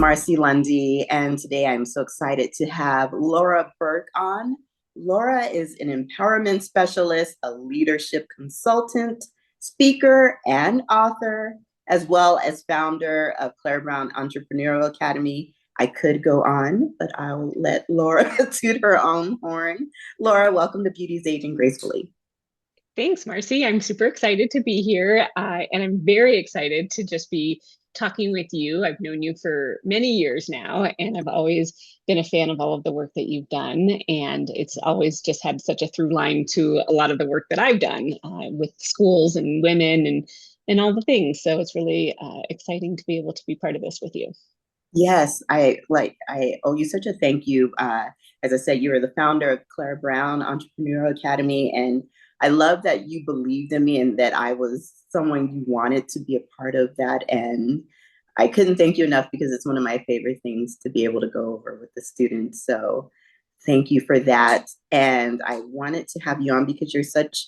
Marcy Lundy, and today I'm so excited to have Laura Burke on. Laura is an empowerment specialist, a leadership consultant, speaker, and author, as well as founder of Claire Brown Entrepreneurial Academy. I could go on, but I'll let Laura toot her own horn. Laura, welcome to Beauties Aging Gracefully. Thanks, Marcy. I'm super excited to be here, and I'm very excited to just be talking with you. I've known you for many years now, and I've always been a fan of all of the work that you've done. And it's always just had such a through line to a lot of the work that I've done with schools and women and all the things. So it's really exciting to be able to be part of this with you. Yes, I owe you such a thank you. As I said, you are the founder of Claire Brown Entrepreneurial Academy, and I love that you believed in me and that I was someone you wanted to be a part of that. And I couldn't thank you enough because it's one of my favorite things to be able to go over with the students. So thank you for that. And I wanted to have you on because you're such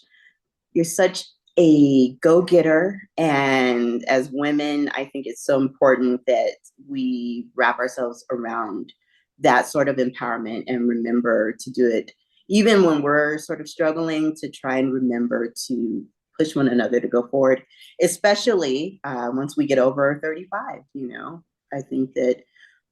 a go-getter, and as women I think it's so important that we wrap ourselves around that sort of empowerment and remember to do it even when we're sort of struggling, to try and remember to push one another to go forward, especially once we get over 35. I think that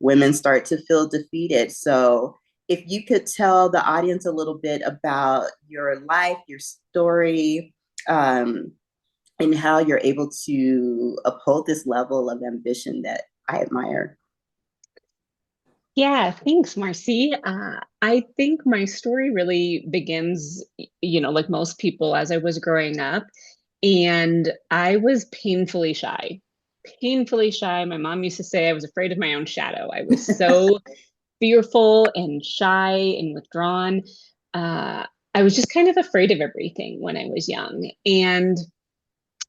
women start to feel defeated. So if you could tell the audience a little bit about your life, your story, um, and how you're able to uphold this level of ambition that I admire. Yeah, thanks, Marcy. I think my story really begins, like most people, as I was growing up, and I was painfully shy. Painfully shy. My mom used to say I was afraid of my own shadow. I was so fearful and shy and withdrawn. Uh, I was just kind of afraid of everything when I was young. And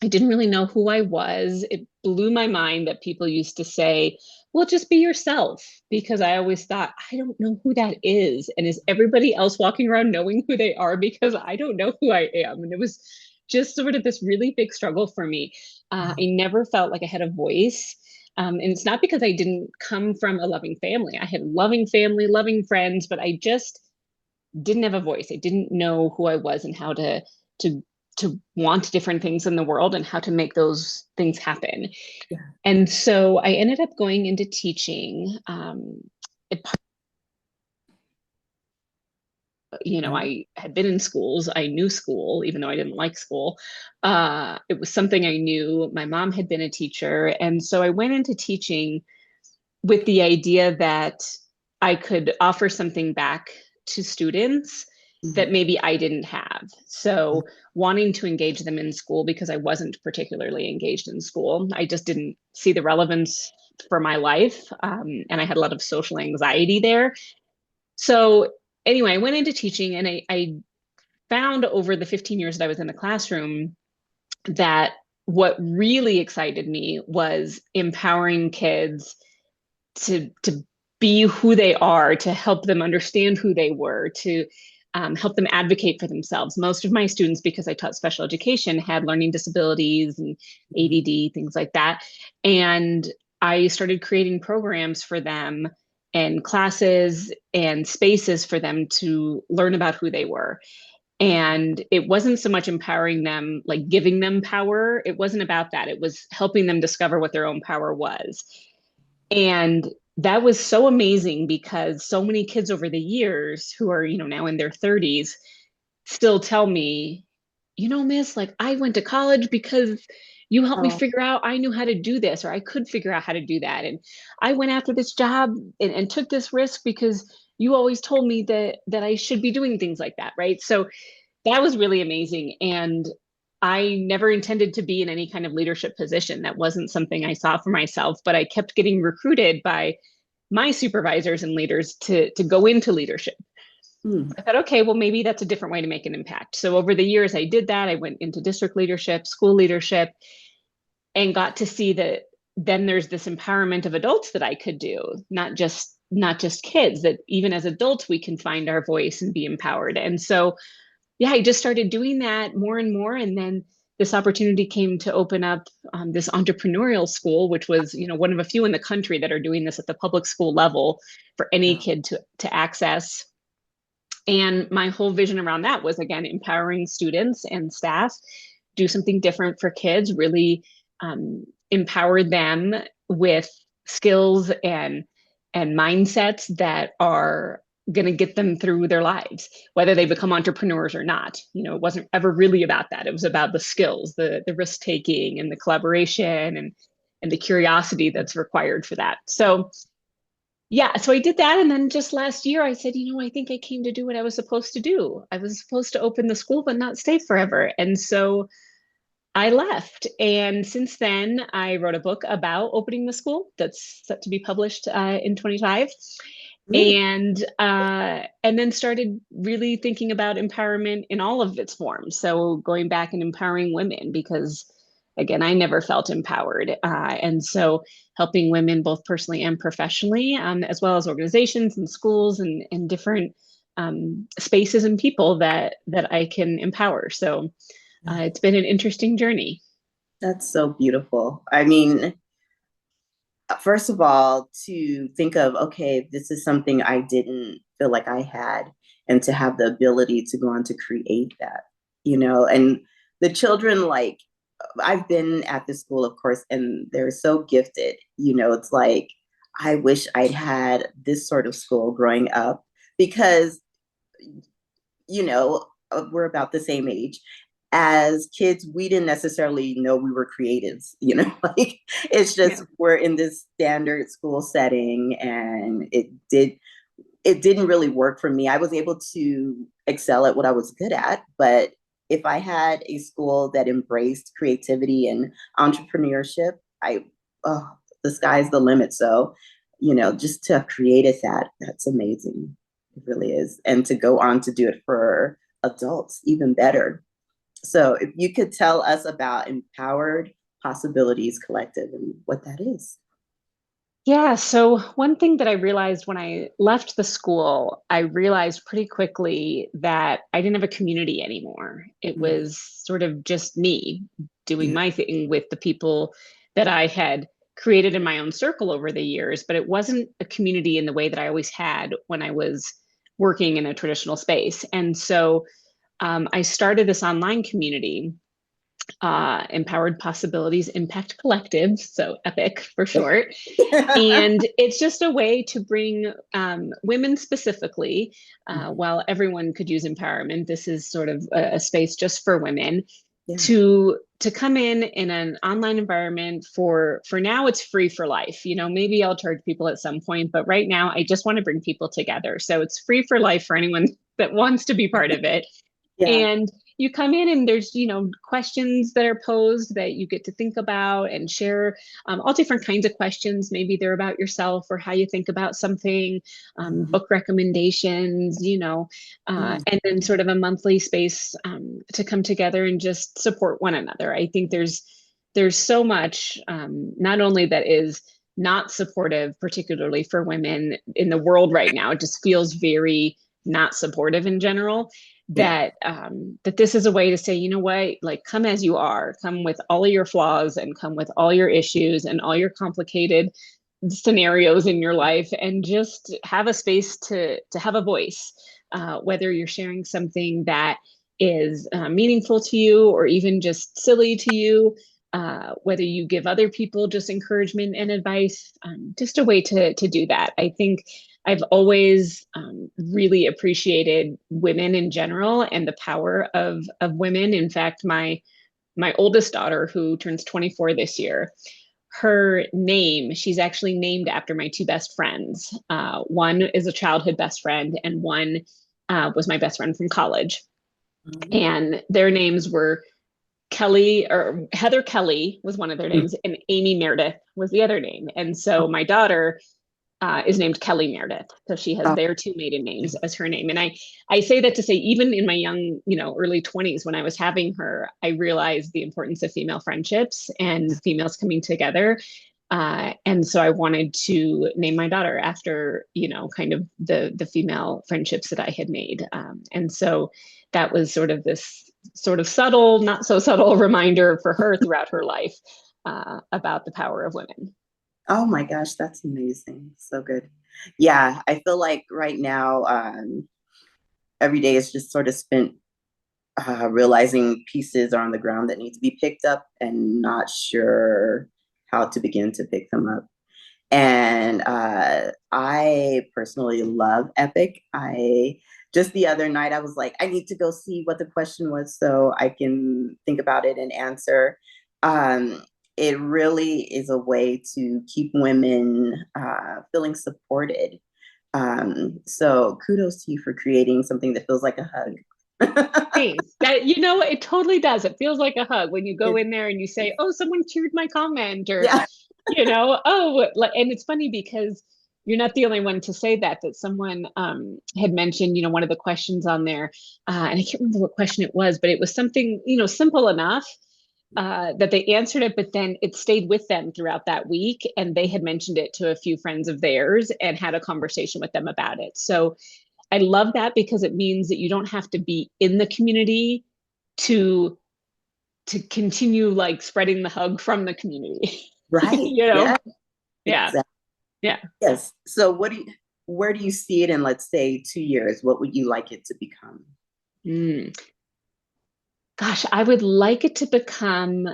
I didn't really know who I was. It blew my mind that people used to say, well, just be yourself, because I always thought, I don't know who that is. And is everybody else walking around knowing who they are? Because I don't know who I am. And it was just sort of this really big struggle for me. I never felt like I had a voice. And it's not because I didn't come from a loving family. I had a loving family, loving friends, but I just didn't have a voice. I didn't know who I was and how to to want different things in the world and how to make those things happen. Yeah. And so I ended up going into teaching. It, I had been in schools. I knew school, even though I didn't like school. It was something I knew. My mom had been a teacher. And so I went into teaching with the idea that I could offer something back to students that maybe I didn't have. So wanting to engage them in school because I wasn't particularly engaged in school. I just didn't see the relevance for my life. And I had a lot of social anxiety there. So anyway, I went into teaching, and I found over the 15 years that I was in the classroom that what really excited me was empowering kids to be who they are, to help them understand who they were, to help them advocate for themselves. Most of my students, because I taught special education, had learning disabilities and ADD, things like that. And I started creating programs for them and classes and spaces for them to learn about who they were. And it wasn't so much empowering them, like giving them power. It wasn't about that. It was helping them discover what their own power was. And that was so amazing because so many kids over the years who are, now in their 30s still tell me, miss, like I went to college because you helped me Oh, figure out I knew how to do this, or I could figure out how to do that. And I went after this job and took this risk because you always told me that I should be doing things like that. Right. So that was really amazing. And I never intended to be in any kind of leadership position. That wasn't something I saw for myself, but I kept getting recruited by my supervisors and leaders to go into leadership. hmm. I thought, okay, well, maybe that's a different way to make an impact. So over the years, I did that. I went into district leadership, school leadership, and got to see that then there's this empowerment of adults that I could do, not just kids, that even as adults, we can find our voice and be empowered. And so yeah, I just started doing that more and more. And then this opportunity came to open up this entrepreneurial school, which was, one of a few in the country that are doing this at the public school level for any Wow. kid to access. And my whole vision around that was, again, empowering students and staff, do something different for kids, really empower them with skills and mindsets that are going to get them through their lives, whether they become entrepreneurs or not. It wasn't ever really about that. It was about the skills, the risk taking, and the collaboration, and the curiosity that's required for that. So yeah, so I did that. And then just last year, I said, I think I came to do what I was supposed to do. I was supposed to open the school, but not stay forever. And so I left. And since then, I wrote a book about opening the school that's set to be published in 25. Ooh, And then started really thinking about empowerment in all of its forms. So going back and empowering women, because again, I never felt empowered. And so helping women both personally and professionally, as well as organizations and schools and different spaces and people that I can empower. So it's been an interesting journey. that's so beautiful. I mean, first of all, to think of, okay, this is something I didn't feel like I had, and to have the ability to go on to create that, and the children, like, I've been at the school, of course, and they're so gifted. It's like, I wish I'd had this sort of school growing up because, we're about the same age. As kids, we didn't necessarily know we were creatives, like, it's Yeah. just we're in this standard school setting, and it didn't really work for me. I was able to excel at what I was good at, but if I had a school that embraced creativity and entrepreneurship, oh, the sky's the limit. So, just to have created that, that's amazing. It really is. And to go on to do it for adults, even better. So, if you could tell us about Empowered Possibilities Collective and what that is. Yeah, so one thing that I realized when I left the school, I realized pretty quickly that I didn't have a community anymore. It Mm, was sort of just me doing yeah. my thing with the people that I had created in my own circle over the years, but it wasn't a community in the way that I always had when I was working in a traditional space. And so I started this online community, Empowered Possibilities Impact Collective, so EPIC for short. And it's just a way to bring women specifically, while everyone could use empowerment, this is sort of a space just for women Yeah. to come in an online environment. For now it's free for life. Maybe I'll charge people at some point, but right now I just want to bring people together. So it's free for life for anyone that wants to be part of it. Yeah. And you come in and there's questions that are posed that you get to think about and share, all different kinds of questions. Maybe they're about yourself or how you think about something, Mhm. book recommendations, Mm. and then sort of a monthly space to come together and just support one another. I think there's so much, not only that is not supportive, particularly for women in the world right now. It just feels very not supportive in general, Yeah. that this is a way to say, what, like, come as you are, come with all of your flaws and come with all your issues and all your complicated scenarios in your life, and just have a space to have a voice, whether you're sharing something that is meaningful to you or even just silly to you, whether you give other people just encouragement and advice, just a way to do that. I think I've always really appreciated women in general and the power of women. In fact, my oldest daughter, who turns 24 this year, her name, she's actually named after my two best friends. One is a childhood best friend, and one was my best friend from college. Mhm. And their names were Kelly, or Heather Kelly was one of their names, and Amy Meredith was the other name. And so my daughter is named Kelly Meredith. So she has Oh, their two maiden names as her name. And I say that to say, even in my young, early 20s, when I was having her, I realized the importance of female friendships and females coming together. And so I wanted to name my daughter after, kind of the female friendships that I had made. And so that was sort of this sort of subtle, not so subtle reminder for her throughout her life about the power of women. Oh my gosh, that's amazing. So good. Yeah, I feel like right now, every day is just sort of spent realizing pieces are on the ground that need to be picked up and not sure how to begin to pick them up. And I personally love Epic. I just the other night I was like, I need to go see what the question was so I can think about it and answer. Um, it really is a way to keep women feeling supported. So kudos to you for creating something that feels like a hug. Thanks. That, it totally does. It feels like a hug when you go in there and you say, "Oh, someone cheered my comment," or, Yeah. "Oh," and it's funny because you're not the only one to say that. That someone had mentioned, one of the questions on there, and I can't remember what question it was, but it was something, simple enough that they answered it, but then it stayed with them throughout that week, and they had mentioned it to a few friends of theirs and had a conversation with them about it. So I love that because it means that you don't have to be in the community to to continue like spreading the hug from the community. Right. you Yeah. know? Yeah. Exactly. Yeah. Yes. So where do you see it in, let's say, 2 years? What would you like it to become? Mm. Gosh, I would like it to become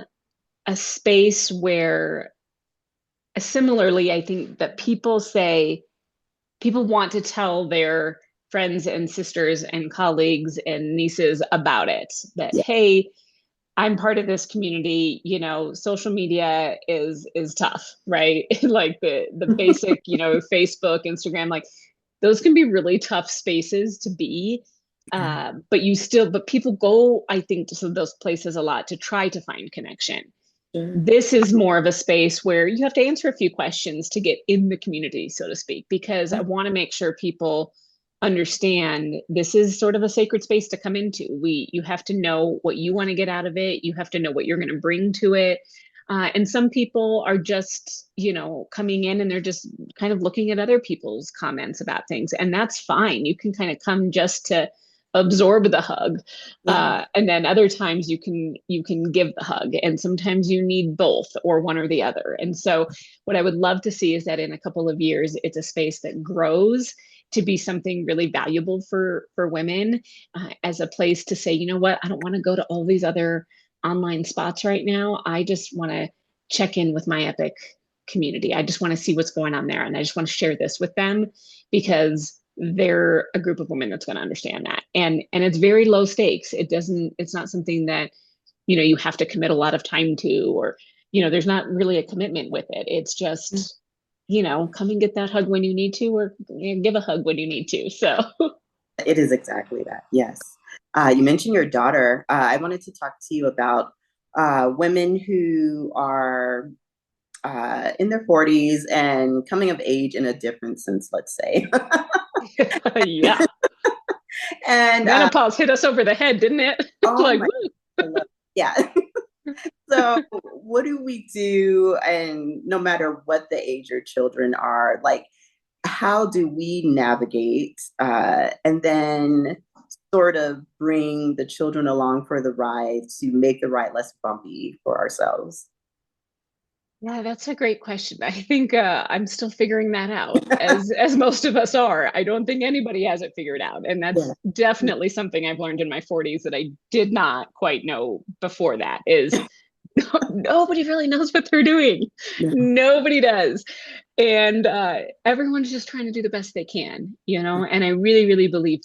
a space where similarly, I think that people want to tell their friends and sisters and colleagues and nieces about it. That, Yeah. hey, I'm part of this community, social media is tough, right? Like the basic, Facebook, Instagram, like those can be really tough spaces to be. Yeah. But people go, I think, to some of those places a lot to try to find connection. Sure. This is more of a space where you have to answer a few questions to get in the community, so to speak, because I want to make sure people understand this is sort of a sacred space to come into. You have to know what you want to get out of it. You have to know what you're going to bring to it. And some people are just, coming in and they're just kind of looking at other people's comments about things, and that's fine. You can kind of come just to absorb the hug, Yeah. and then other times you can give the hug, and sometimes you need both or one or the other. And so what I would love to see is that in a couple of years it's a space that grows to be something really valuable for women, as a place to say, you know what, I don't want to go to all these other online spots right now. I just want to check in with my Epic community. I just want to see what's going on there, and I just want to share this with them because they're a group of women that's going to understand that. And it's very low stakes. It's not something that you have to commit a lot of time to, or there's not really a commitment with it. It's just come and get that hug when you need to, or give a hug when you need to. So It is exactly that. Yes. You mentioned your daughter. I wanted to talk to you about women who are in their 40s and coming of age in a different sense, let's say. yeah, And menopause hit us over the head, didn't it? oh Like, my, yeah. So, what do we do? And no matter what the age your children are, like, how do we navigate and then sort of bring the children along for the ride to make the ride less bumpy for ourselves? yeah, that's a great question. I think I'm still figuring that out, as most of us are. I don't think anybody has it figured out, and that's Yeah. definitely something I've learned in my 40s that I did not quite know before. That is, nobody really knows what they're doing. No. Nobody does, and everyone's just trying to do the best they can, And I really, really believe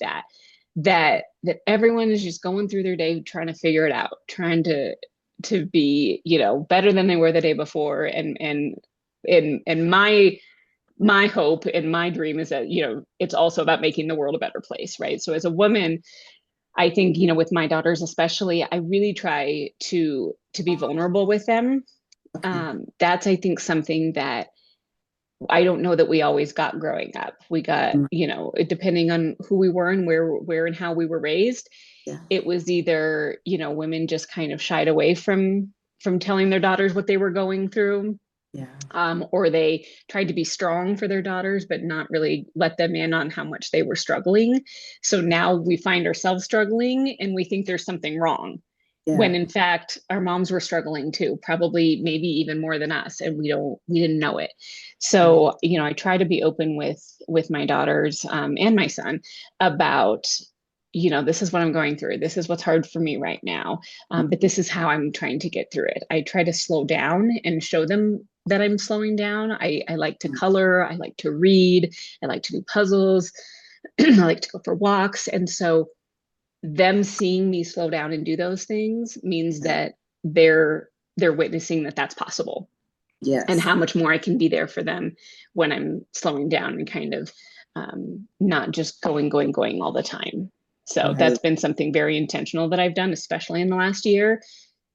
that everyone is just going through their day trying to figure it out, trying to be, better than they were the day before. And my hope and my dream is that, it's also about making the world a better place, right? So as a woman, I think, with my daughters especially, I really try to be vulnerable with them. Okay. That's, I think, something that I don't know that we always got growing up. We got, Mm, depending on who we were and where and how we were raised, yeah. it was either, women just kind of shied away from telling their daughters what they were going through, Yeah. Or they tried to be strong for their daughters, but not really let them in on how much they were struggling. So now we find ourselves struggling and we think there's something wrong. When Yeah. in fact our moms were struggling too, probably maybe even more than us, and we didn't know it. Yeah. So I try to be open with my daughters and my son about this is what I'm going through. This is what's hard for me right now. But Mhm. this is how I'm trying to get through it. I try to slow down and show them that I'm slowing down. I like to color. I like to read. I like to do puzzles. I like to go for walks. And so them seeing me slow down and do those things means Yeah. that they're witnessing that that's possible, and Yes. how much more I can be there for them when I'm slowing down and kind of not just going all the time. So Right. that's been something very intentional that I've done, especially in the last year.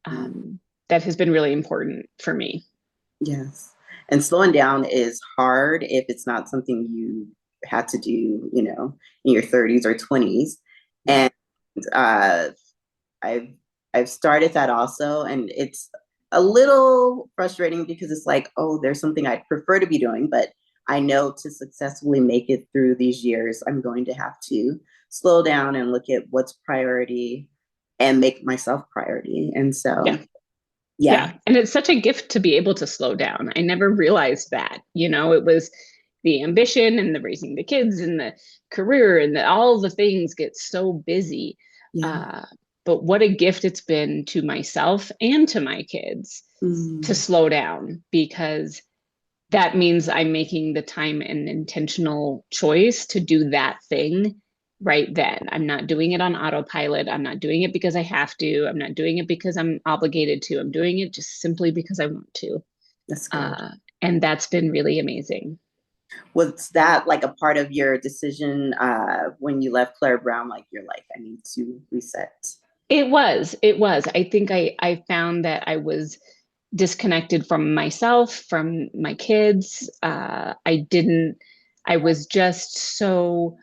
Mm. That has been really important for me. Yes. And slowing down is hard if it's not something you had to do, in your 30s or 20s. Yeah. And uh, I've I've started that also, and it's a little frustrating because it's like, oh, there's something I'd prefer to be doing, but I know to successfully make it through these years, I'm going to have to slow down and look at what's priority and make myself priority. And Yeah. so, yeah, Yeah. And it's such a gift to be able to slow down. I never realized that. It was the ambition and the raising the kids and the career and all the things get so busy. yeah, Uh, but what a gift it's been to myself and to my kids to mm, slow down, because that means I'm making the time and intentional choice to do that thing right then. I'm not doing it on autopilot. I'm not doing it because I have to. I'm not doing it because I'm obligated to. I'm doing it just simply because I want to. that's good. Uh, and that's been really amazing. Was that like a part of your decision when you left Claire Brown? Like, you're like, I need to reset. It was. I think I found that I was disconnected from myself, from my kids. I was just so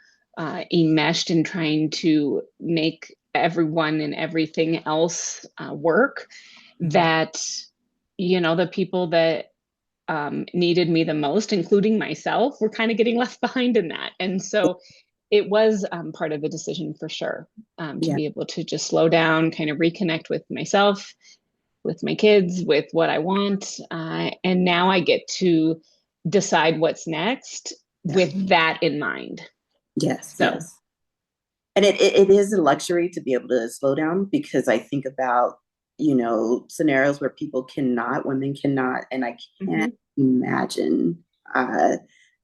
enmeshed in trying to make everyone and everything else work, Mhm. that, the people that needed me the most, including myself, were kind of getting left behind in that. And so it was part of the decision for sure, to Yeah. be able to just slow down, kind of reconnect with myself, with my kids, with what I want. And now I get to decide what's next Yeah. with that in mind. Yes. So, Yes. And it is a luxury to be able to slow down because I think about, scenarios where people cannot, women cannot, and I can't mhm. imagine uh,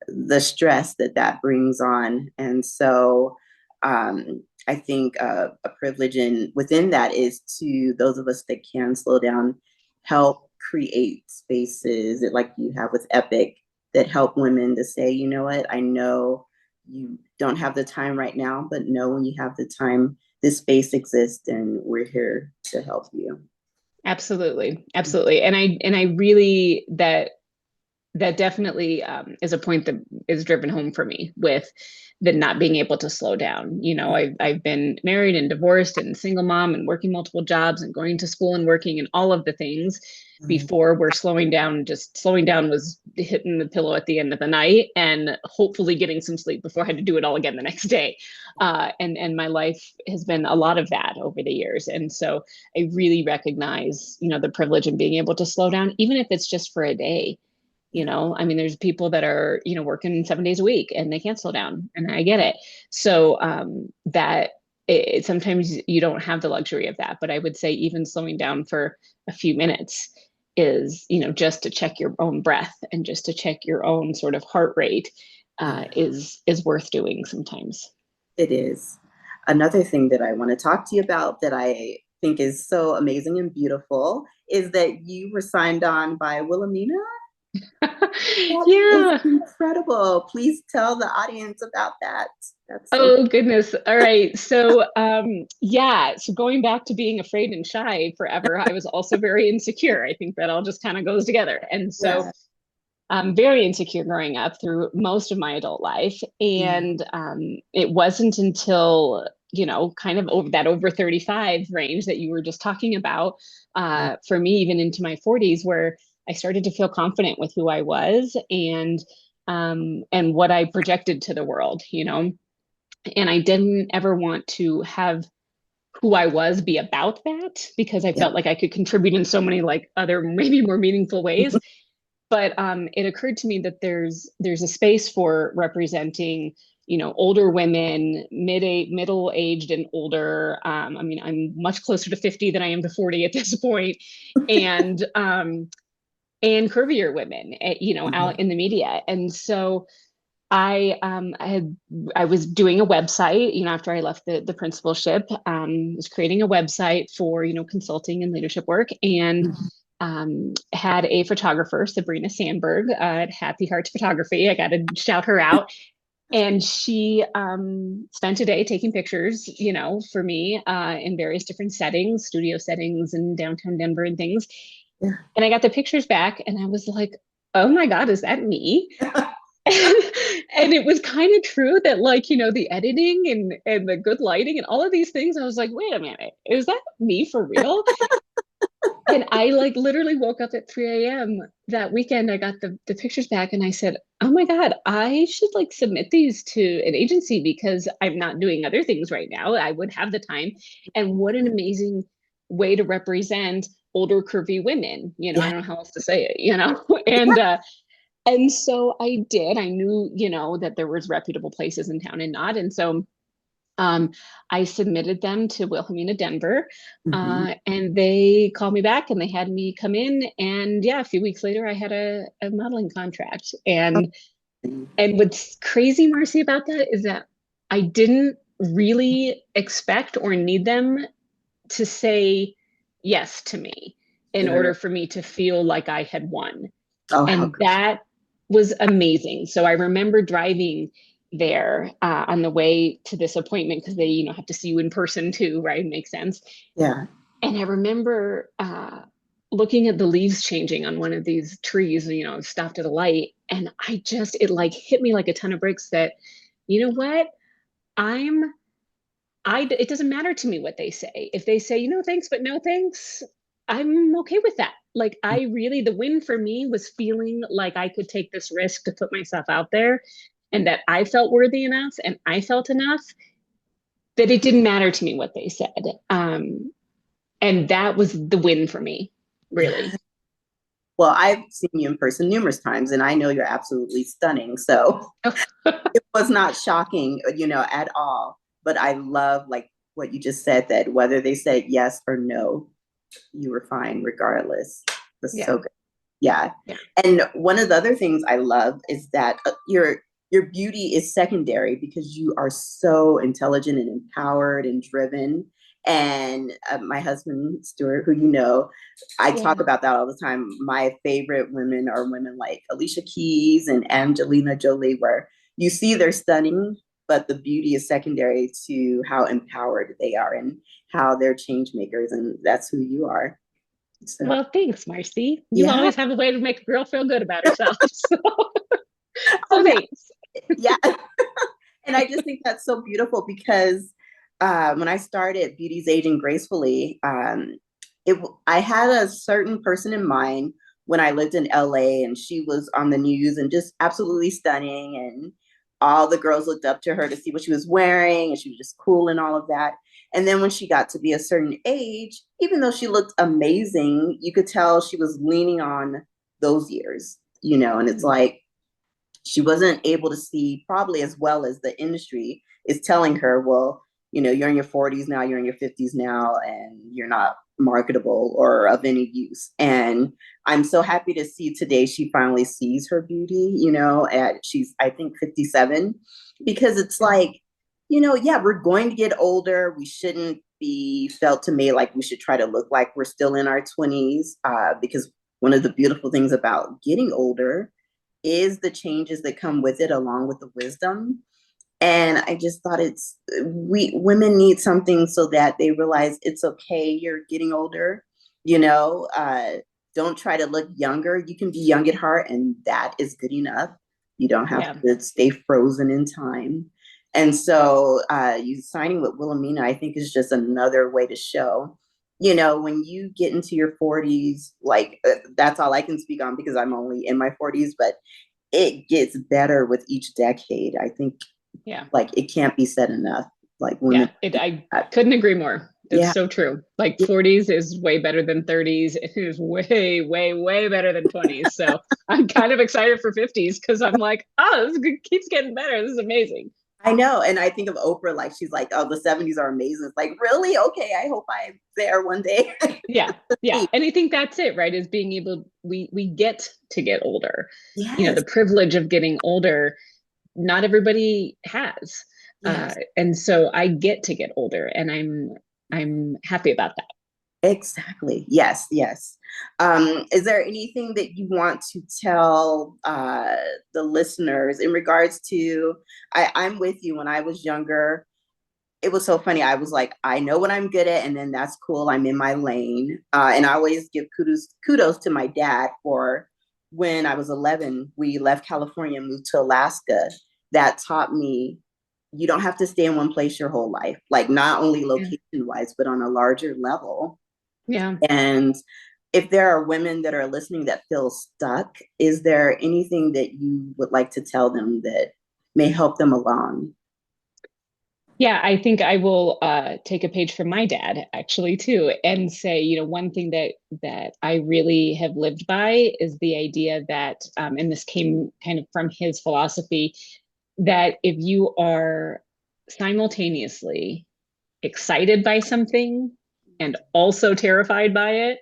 the stress that that brings on. And so I think a privilege in within that is to those of us that can slow down, help create spaces like you have with Epic that help women to say, you know what, I know you don't have the time right now, but know when you have the time, this space exists and we're here to help you. Absolutely, absolutely. And I really, that definitely is a point that is driven home for me with the not being able to slow down. I've been married and divorced and single mom and working multiple jobs and going to school and working and all of the things Right. before we're slowing down. Just slowing down was hitting the pillow at the end of the night and hopefully getting some sleep before I had to do it all again the next day. And my life has been a lot of that over the years. And so I really recognize, the privilege in being able to slow down, even if it's just for a day. Yeah. I mean, there's people that are, working 7 days a week and they can't slow down, and I get it. So that sometimes you don't have the luxury of that. But I would say even slowing down for a few minutes is, just to check your own breath and just to check your own sort of heart rate, Yeah. is worth doing sometimes. It is. Another thing that I want to talk to you about that I think is so amazing and beautiful is that you were signed on by Wilhelmina. That is Yeah. incredible. Please tell the audience about that. That's so Oh goodness. All right. So yeah, so going back to being afraid and shy forever, I was also very insecure. I think that all just kind of goes together. And so yeah. I'm very insecure growing up through most of my adult life. Yeah. And it wasn't until, kind of over 35 range that you were just talking about, Yeah. for me, even into my 40s, where I started to feel confident with who I was and what I projected to the world, you know. And I didn't ever want to have who I was be about that because I Yeah. felt like I could contribute in so many like other maybe more meaningful ways. But it occurred to me that there's a space for representing, you know, older women, middle aged and older. I mean, I'm much closer to 50 than I am to 40 at this point, and and curvier women, you know, out in the media. And so I was doing a website, you know, after I left the principalship, was creating a website for, you know, consulting and leadership work, and Mhm. had a photographer, Sabrina Sandberg, at Happy Hearts Photography. I got to shout her out. And she spent a day taking pictures, you know, for me in various different settings, studio settings in downtown Denver and things. Yeah. And I got the pictures back and I was like, oh my God, is that me? And it was kind of true that, like, you know, the editing and the good lighting and all of these things, I was like, wait a minute, is that me for real? And I like literally woke up at 3 a.m. that weekend. I got the pictures back and I said, oh my God, I should like submit these to an agency because I'm not doing other things right now. I would have the time. And what an amazing way to represent older curvy women. You know, I Yeah. don't know how else to say it, you know? And so I did. I knew, you know, that there was reputable places in town and not. And so um, I submitted them to Wilhelmina Denver, Mhm. and they called me back and they had me come in. And yeah, a few weeks later, I had a modeling contract. And what's crazy, Marcy, about that is that I didn't really expect or need them to say yes to me in Sure. order for me to feel like I had won. Oh, how And good. that was amazing. So I remember driving there on the way to this appointment because they, you know, have to see you in person too, right? Makes sense. Yeah. And I remember looking at the leaves changing on one of these trees, you know, stopped at a light, and it like hit me like a ton of bricks that, you know what, I'm it doesn't matter to me what they say. If they say, you know, thanks, but no thanks, I'm okay with that. Like, I really, the win for me was feeling like I could take this risk to put myself out there and that I felt worthy enough and I felt enough that it didn't matter to me what they said. And that was the win for me, Yeah. really. Well, I've seen you in person numerous times, and I know you're absolutely stunning. So it was not shocking, at all. But I love like what you just said, that whether they said yes or no, you were fine regardless. That's Yeah. so good. Yeah. Yeah. And one of the other things I love is that your beauty is secondary because you are so intelligent and empowered and driven. And my husband, Stuart, who you know, I talk Yeah. about that all the time. My favorite women are women like Alicia Keys and Angelina Jolie, where you see they're stunning, but the beauty is secondary to how empowered they are and how they're change makers. And that's who you are. So, Well, thanks, Marcy. You yeah. always have a way to make a girl feel good about herself. So Oh, no. thanks. Yeah. And I just think that's so beautiful because when I started Beauties Aging Gracefully, I had a certain person in mind when I lived in LA, and she was on the news and just absolutely stunning. And all the girls looked up to her to see what she was wearing, and she was just cool and all of that. And then when she got to be a certain age, even though she looked amazing, you could tell she was leaning on those years, and it's like, she wasn't able to see probably as well as the industry is telling her, well, you're in your 40s now, you're in your 50s now, and you're not marketable or of any use. And I'm so happy to see today she finally sees her beauty, she's, I think, 57, because it's like, yeah, we're going to get older. We shouldn't be felt to me like we should try to look like we're still in our 20s, because one of the beautiful things about getting older is the changes that come with it, along with the wisdom. And I just thought we women need something so that they realize it's okay, you're getting older, you know don't try to look younger. You can be young at heart, and that is good enough. You don't have Yeah. to stay frozen in time. And so you signing with Wilhelmina, I think, is just another way to show you know, when you get into your 40s, like that's all I can speak on because I'm only in my 40s, but it gets better with each decade. I think Yeah. like it can't be said enough. Like women, Yeah, I uh, couldn't agree more. It's yeah, so true. Like yeah, 40s is way better than 30s. It is way, way, way better than 20s. So I'm kind of excited for 50s because I'm like, oh, keeps getting better. This is amazing. I know. And I think of Oprah, like she's like, oh, the 70s are amazing. It's like, really? Okay, I hope I'm there one day. Yeah. Yeah. And I think that's it, right? Is being able, we get to get older. Yes, The privilege of getting older, not everybody has. yes. And so I get to get older and I'm happy about that. Exactly. Yes, yes. Is there anything that you want to tell the listeners in regards to? I'm with you. When I was younger, it was so funny. I was like, I know what I'm good at, and then that's cool. I'm in my lane. And I always give kudos to my dad for when I was 11. We left California and moved to Alaska. That taught me you don't have to stay in one place your whole life, like not only Yeah. location wise, but on a larger level. Yeah. And if there are women that are listening that feel stuck, is there anything that you would like to tell them that may help them along? Yeah, I think I will take a page from my dad actually too, and say, one thing that I really have lived by is the idea that, and this came kind of from his philosophy, that if you are simultaneously excited by something and also terrified by it,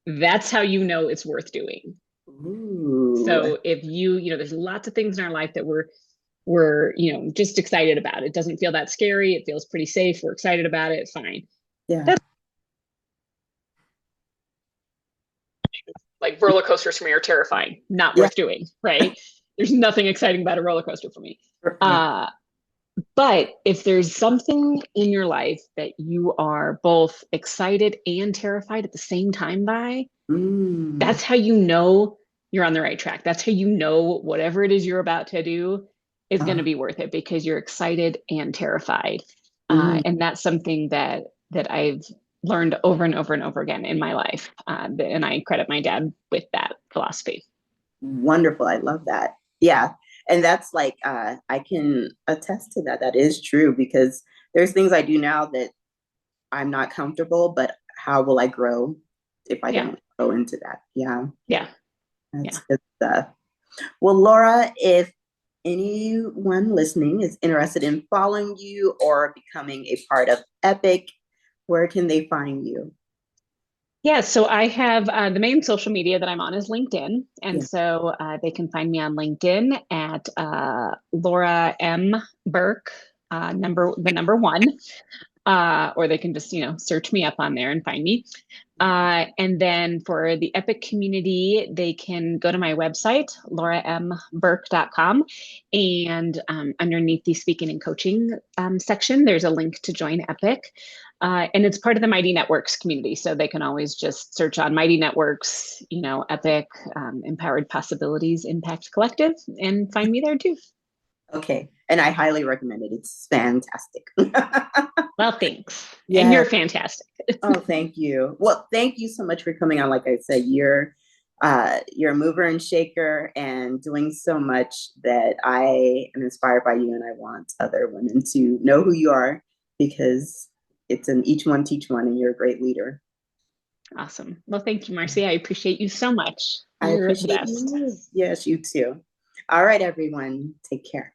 that's how you know it's worth doing. Ooh, So if there's lots of things in our life that we're just excited about. It doesn't feel that scary. It feels pretty safe. We're excited about it. Fine. yeah. That's like roller coasters for me are terrifying, not Yeah. worth doing, right? There's nothing exciting about a roller coaster for me. Yeah. But if there's something in your life that you are both excited and terrified at the same time by, Mm. that's how you know you're on the right track. That's how you know whatever it is you're about to do is going to Uh, be worth it because you're excited and terrified. mm. And that's something that I've learned over and over and over again in my life. And I credit my dad with that philosophy. Wonderful. I love that. Yeah. And that's like, I can attest to that. That is true because there's things I do now that I'm not comfortable, but how will I grow if I Yeah, don't go into that? Yeah. yeah, That's yeah. good stuff. Well, Laura, if anyone listening is interested in following you or becoming a part of Epic, where can they find you? Yeah, so I have the main social media that I'm on is LinkedIn. And Yeah. so they can find me on LinkedIn at Laura M. Burke, the number one. Or they can just, search me up on there and find me. And then for the Epic community, they can go to my website, lauramburke.com. And underneath the speaking and coaching section, there's a link to join Epic. And it's part of the Mighty Networks community. So they can always just search on Mighty Networks, Epic, Empowered Possibilities Impact Collective, and find me there too. Okay. And I highly recommend it. It's fantastic. Well, thanks. And Yeah. you're fantastic. Oh, thank you. Well, thank you so much for coming on. Like I said, you're a mover and shaker and doing so much that I am inspired by you and I want other women to know who you are because it's an each one teach one and you're a great leader. Awesome. Well, thank you, Marcy. I appreciate you so much. I You're the appreciate best. you. Yes, you too. All right, everyone. Take care.